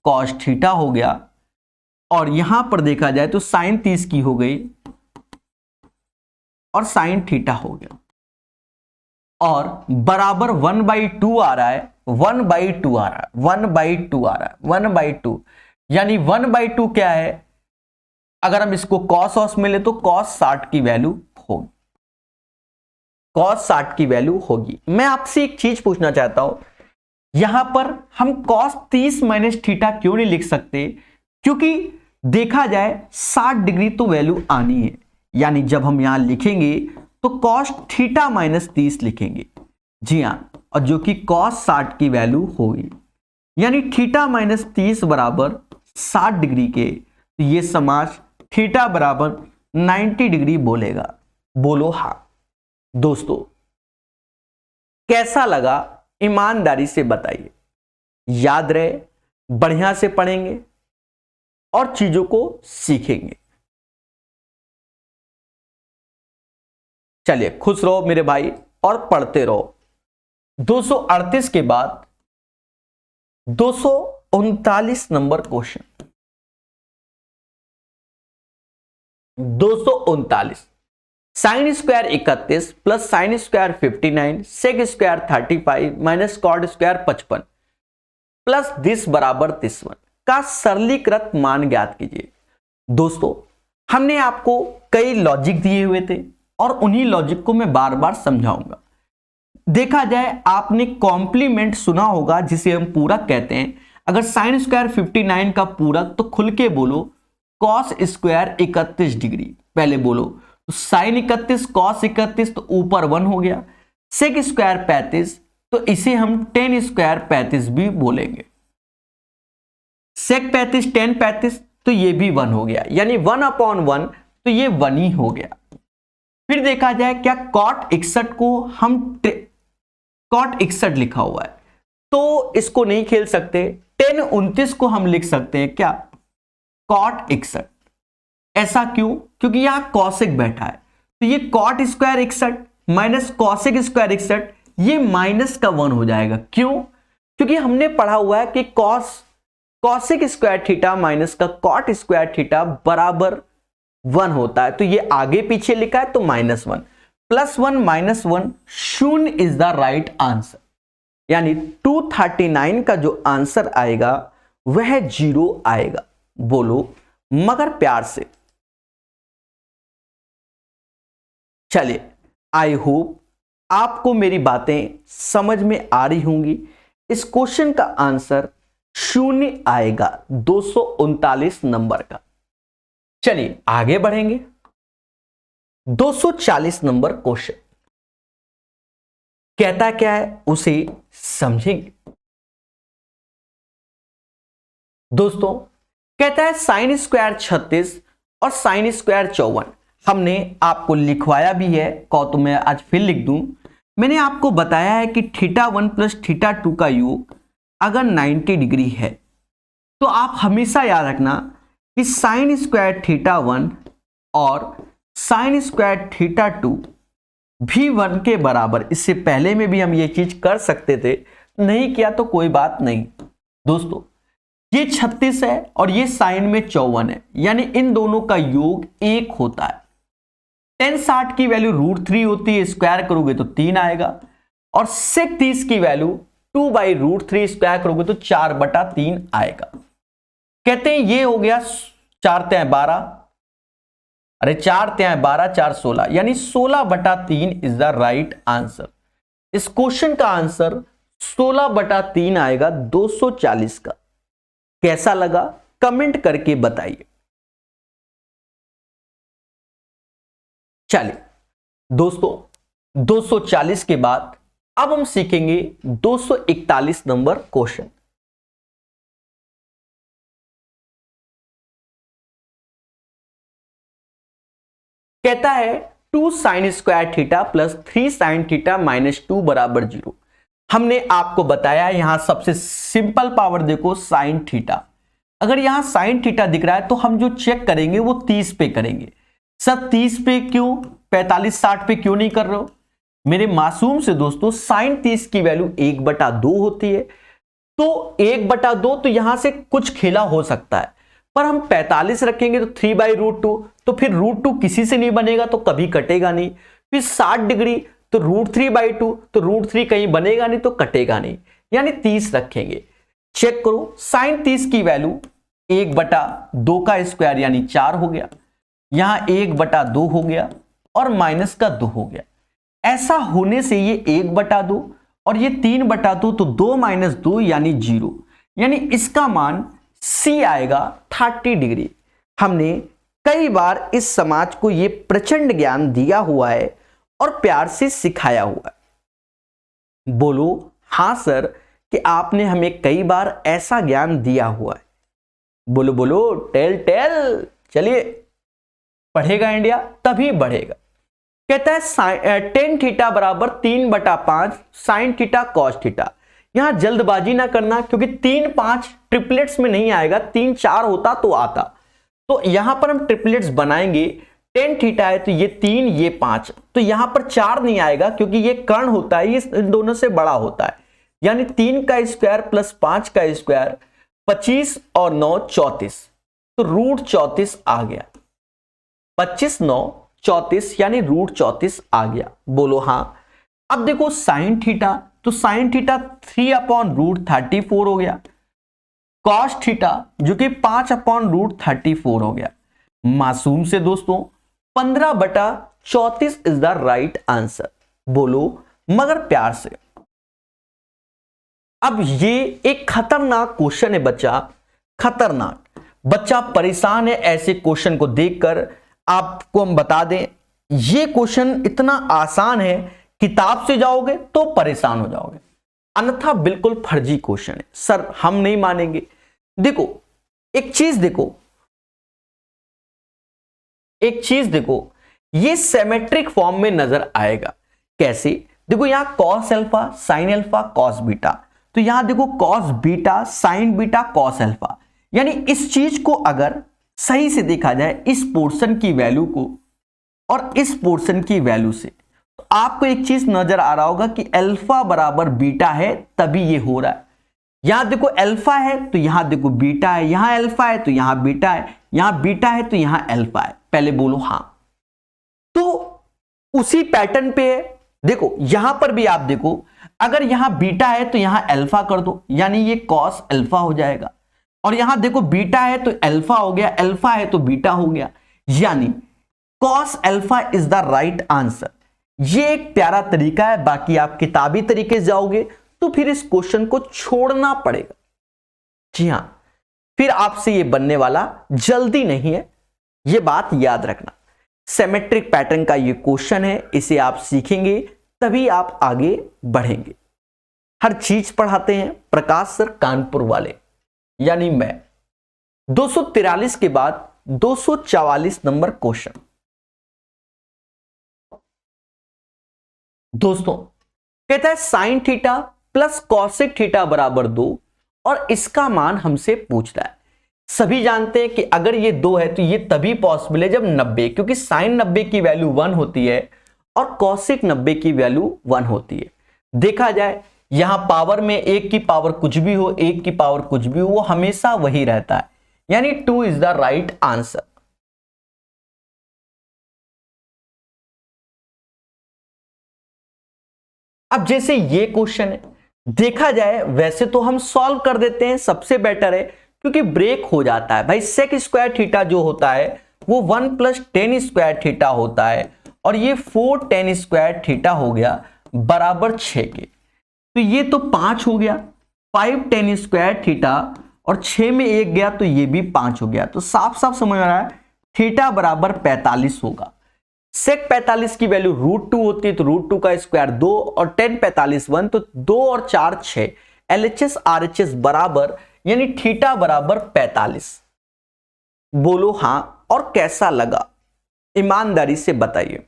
cos थीटा हो गया, और यहां पर देखा जाए तो sin 30 की हो गई और sin थीटा हो गया, और बराबर 1/2 आ रहा है, 1/2 आ रहा है, 1/2 आ रहा है, 1/2, यानी 1/2 क्या है? अगर हम इसको cos में ले तो cos 60 की वैल्यू होगी, cos 60 की वैल्यू होगी। मैं आपसे एक चीज पूछना चाहता हूं, यहां पर हम cos 30 - थीटा क्यों नहीं लिख सकते? क्योंकि देखा जाए 60 डिग्री तो वैल्यू आनी है, यानी जब हम यहां लिखेंगे तो cos थीटा -30 लिखेंगे। जी हां, और जो कि cos 60 की वैल्यू होगी, यानी थीटा -30 बराबर 60 डिग्री के, तो ये समास थीटा बराबर 90 डिग्री बोलेगा। बोलो हाँ। दोस्तों कैसा लगा ईमानदारी से बताइए। याद रहे, बढ़िया से पढ़ेंगे और चीजों को सीखेंगे। चलिए खुश रहो मेरे भाई और पढ़ते रहो। 238 के बाद 239 number question. 239 sin square 31 plus sin square 59 sec square 35 minus cot square 55। Plus this बराबर दिस वन का सरलीकृत मान ज्ञात कीजिए। दोस्तों हमने आपको कई लॉजिक दिए हुए थे और उन्हीं लॉजिक को मैं बार बार समझाऊंगा। देखा जाए आपने कॉम्प्लीमेंट सुना होगा जिसे हम पूरक कहते हैं। अगर साइन स्क्वायर 59 का पूरक तो खुल के बोलो कॉस स्क्वायर 31 डिग्री। पहले बोलो तो साइन 31 कॉस 31 तो ऊपर 1 हो गया। सेक स्क्वायर 35 तो इसे हम टेन स्क्वायर 35 भी बोलेंगे। सेक 35 टेन 35 तो ये भी 1 हो गया, यानी 1/1 तो ये 1 ही हो गया। फिर देखा जाए क्या कॉट 61 को हम कॉट 61 लिखा हुआ है तो इसको नहीं खेल सकते। टेन 29 को हम लिख सकते हैं क्या कॉट 61। ऐसा क्यों? क्योंकि यहां कॉसेक बैठा है तो ये cot square 61 minus cosec square 61 ये माइनस का 1 हो जाएगा। क्यों? क्योंकि हमने पढ़ा हुआ है कि कॉसेक स्क्वायर थीटा माइनस का कॉट स्क्वायर थीटा बराबर 1 होता है। तो ये आगे पीछे लिखा है तो -1 +1 -1 शून्य इज द राइट आंसर, यानी 239 का जो आंसर आएगा वह 0 आएगा। बोलो मगर प्यार से। चलिए आई होप आपको मेरी बातें समझ में आ रही होंगी। इस क्वेश्चन का आंसर 0 आएगा 239 नंबर का। चलिए आगे बढ़ेंगे। 240 नंबर क्वेश्चन कहता क्या है उसे समझेंगे। दोस्तों कहता है साइन स्क्वायर 36 और साइन स्क्वायर 54। हमने आपको लिखवाया भी है, कहो तो मैं आज फिर लिख दूं। मैंने आपको बताया है कि θ1 प्लस θ2 का योग अगर 90 डिग्री है तो आप हमेशा याद रखना कि साइन स्क्वायर θ1 और साइन स्क्वायर θ2 भी 1 के बराबर। इससे पहले में भी हम ये चीज कर सकते थे, नहीं किया तो कोई बात नहीं। दोस्तों ये 36 है और ये साइन में 54 है, यानी इन दोनों का योग 1 होता है। tan 60 की वैल्यू √3 होती है, स्क्वायर करोगे तो 3 आएगा। और sec 30 की वैल्यू 2/√3 स्क्वायर करोगे तो 4/3 आएगा। कहते हैं ये हो गया 4 तिहाई 12, अरे 4 तिहाई 12 4 16, यानी 16/3 इज द राइट आंसर। इस क्वेश्चन का आंसर 16/3 आएगा 240 का। कैसा लगा कमेंट करके बताइए। चलिए दोस्तों 240 के बाद अब हम सीखेंगे 241 नंबर क्वेश्चन। कहता है 2 sine square theta plus 3 sine theta -2 बराबर 0। हमने आपको बताया यहां सबसे सिंपल पावर देखो साइन थीटा। अगर यहां साइन थीटा दिख रहा है तो हम जो चेक करेंगे वो 30 पे करेंगे। सर 30 पे क्यों, 45 60 पे क्यों नहीं कर रहे हो? मेरे मासूम से दोस्तों साइन 30 की वैल्यू 1/2 होती है, तो 1/2 तो यहां से कुछ खेला हो सकता है, पर हम 45 रखेंगे तो 3/√2, तो फिर √2 किसी से नहीं बनेगा तो कभी कटेगा नहीं। फिर 60 डिग्री तो √3/2, तो √3 कहीं बनेगा नहीं तो कटेगा नहीं, यानी 30 रखेंगे। चेक करो साइन 30 की वैल्यू 1/2 का स्क्वायर यानी 4 हो गया, यहां 1/2 हो गया और माइनस का 2 हो गया। ऐसा होने से ये 1/2 और ये 3/2 तो 2 - 2 यानी 0, यानी इसका मान C आएगा 30 डिग्री। हमने कई बार इस समाज को ये प्रचंड ज्ञान दिया हुआ है और प्यार से सिखाया हुआ है। बोलो हां सर कि आपने हमें कई बार ऐसा ज्ञान दिया हुआ है। बोलो बोलो टेल। चलिए पढ़ेगा इंडिया तभी बढ़ेगा। कहता है tan थीटा बराबर 3/5 साइन थीटा कॉस थीटा। यहां जल्दबाजी ना करना क्योंकि 3 5 ट्रिपलेट्स में नहीं आएगा, 3 4 होता तो आता। तो यहां पर हम ट्रिपलेट्स बनाएंगे। tan थीटा है तो ये 3 ये 5, तो यहां पर 4 नहीं आएगा क्योंकि ये कर्ण होता है, ये इन दोनों से बड़ा होता है, यानी 3 का स्क्वायर प्लस 5 का स्क्वायर 25 और 9 34, तो √34 आ गया। 25 9 34 यानी √34 आ गया। बोलो हां। अब देखो साइन थीटा, तो साइन थीटा 3/√34 हो गया, कॉस थीटा जो कि 5/√34 हो गया। मासूम से दोस्तों 15/34 इज द राइट आंसर। बोलो मगर प्यार से। अब ये एक खतरनाक क्वेश्चन है बच्चा, खतरनाक। बच्चा परेशान है ऐसे क्वेश्चन को देखकर। आपको हम बता दें ये क्वेश्चन इतना आसान है, किताब से जाओगे तो परेशान हो जाओगे, अन्यथा बिल्कुल फर्जी क्वेश्चन है। सर हम नहीं मानेंगे। देखो एक चीज देखो, ये सिमेट्रिक फॉर्म में नजर आएगा। कैसे? देखो यहां cos alpha sine alpha cos beta, तो यहां देखो cos beta sine beta cos alpha, यानी इस चीज को अगर सही से देखा जाए, इस पोर्शन की वैल्यू को और इस पोर्शन की वैल्यू से, तो आपको एक चीज नजर आ रहा होगा कि अल्फा बराबर बीटा है, तभी ये हो रहा है। यहां देखो अल्फा है तो यहां देखो बीटा है, यहां अल्फा है तो यहां बीटा है, यहां बीटा है तो यहां अल्फा है। पहले बोलो हां। तो उसी पैटर्न पे देखो यहां पर भी आप देखो, अगर यहां बीटा है तो यहां अल्फा कर दो, यानी ये कॉस अल्फा हो जाएगा। और यहां देखो बीटा है तो अल्फा हो गया, अल्फा है तो बीटा हो गया, यानी cos alpha is the right answer. ये एक प्यारा तरीका है। बाकी आप किताबी तरीके से जाओगे तो फिर इस क्वेश्चन को छोड़ना पड़ेगा। जी हां, फिर आपसे ये बनने वाला जल्दी नहीं है, ये बात याद रखना। सिमेट्रिक पैटर्न का ये क्वेश्चन है, इसे आप सीखेंगे तभी आप आगे बढ़ेंगे। हर चीज पढ़ाते हैं प्रकाश सर कानपुर वाले, यानी मैं। 243 के बाद 244 नंबर क्वेश्चन। दोस्तों कहता है sine theta plus cosec theta बराबर 2 और इसका मान हमसे पूछता है। सभी जानते हैं कि अगर ये 2 है तो ये तभी पॉसिबल है जब 90, क्योंकि साइन 90 की वैल्यू 1 होती है और कॉसेक 90 की वैल्यू 1 होती है। देखा जाए यहां पावर में 1 की पावर कुछ भी हो, 1 की पावर कुछ भी हो, वो हमेशा वही रहता है, यानी 2 इज द राइट आंसर। अब जैसे ये क्वेश्चन है, देखा जाए वैसे तो हम सॉल्व कर देते हैं, सबसे बेटर है, क्योंकि ब्रेक हो जाता है भाई। सेक स्क्वायर थीटा जो होता है वो 1 + tan स्क्वायर थीटा होता है, और ये 4 tan स्क्वायर थीटा हो गया बराबर 6 के। तो ये तो 5 हो गया, 5 tan स्क्वायर थीटा, और 6 में 1 गया तो ये भी 5 हो गया। तो साफ साफ समझ आ रहा है थीटा बराबर 45 होगा। सेक 45 की वैल्यू √2 होती है, तो √2 का स्क्वायर 2 और tan 45 1, तो 2 और 4 6, LHS RHS बराबर, यानी थीटा बराबर 45। बोलो हां, और कैसा लगा ईमानदारी से बताइए।